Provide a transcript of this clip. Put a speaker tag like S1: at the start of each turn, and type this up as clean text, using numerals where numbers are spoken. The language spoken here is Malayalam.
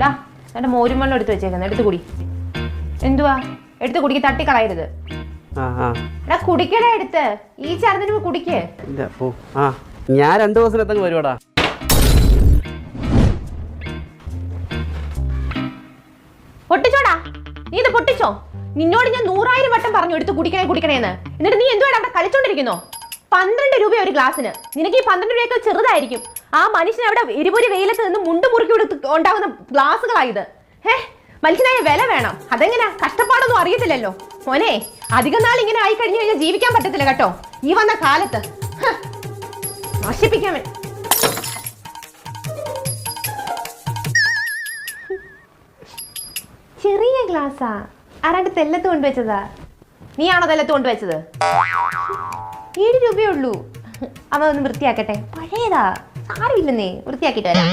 S1: ഡാ എന്റെ മോരും വെള്ളം എടുത്ത് വെച്ചേക്കുന്നത്, എടുത്ത് കുടി. എന്തുവാ എടുത്ത് കുടിക്ക്, തട്ടിക്കളയരുത്. എടാ കുടിക്കടാ എടുത്ത്, ഈ ചരന്നിന് കുടിക്ക്.
S2: ഞാൻ 2 ദിവസത്തിനകത്തങ്ങ് വരുവാടാ.
S1: പൊട്ടിച്ചോടാ, നീ ഇത് പൊട്ടിച്ചോ? നിന്നോട് ഞാൻ 100,000 വട്ടം പറഞ്ഞു എടുത്ത് കുടിക്കണേന്ന്. എന്നിട്ട് നീ എന്തുവാ അവിടെ കളിച്ചോണ്ടിരിക്കുന്നോ? 12 രൂപ ഒരു ഗ്ലാസ്സിന്. നിനക്ക് ഈ 12 രൂപയൊക്കെ ചെറുതായിരിക്കും. ആ മനുഷ്യൻ അവിടെ ഇരുപൊരു വെയിലത്ത് നിന്ന് മുണ്ട് മുറുക്കി ഉണ്ടാകുന്ന ഗ്ലാസ്സുകളായത്. മനുഷ്യനായ വില വേണം. അതെങ്ങനെയാ? കഷ്ടപ്പാടൊന്നും അറിയത്തില്ലല്ലോ മോനെ. അധികം നാൾ ഇങ്ങനെ ആയി കഴിഞ്ഞു കഴിഞ്ഞാൽ ജീവിക്കാൻ പറ്റത്തില്ല കേട്ടോ, ഈ വന്ന കാലത്ത്. നശിപ്പിക്കാൻ ചെറിയ ഗ്ലാസ്സാ. ആരാണ്ട് തെല്ലത്ത് കൊണ്ടുവച്ചതാ? നീയാണോ തെല്ലത്ത് കൊണ്ടുവച്ചത്? 7 രൂപയേ ഉള്ളൂ. അവ ഒന്ന് വൃത്തിയാക്കട്ടെ, പഴയതാ. സാരമില്ലെന്നേ, വൃത്തിയാക്കിട്ട് വരാം.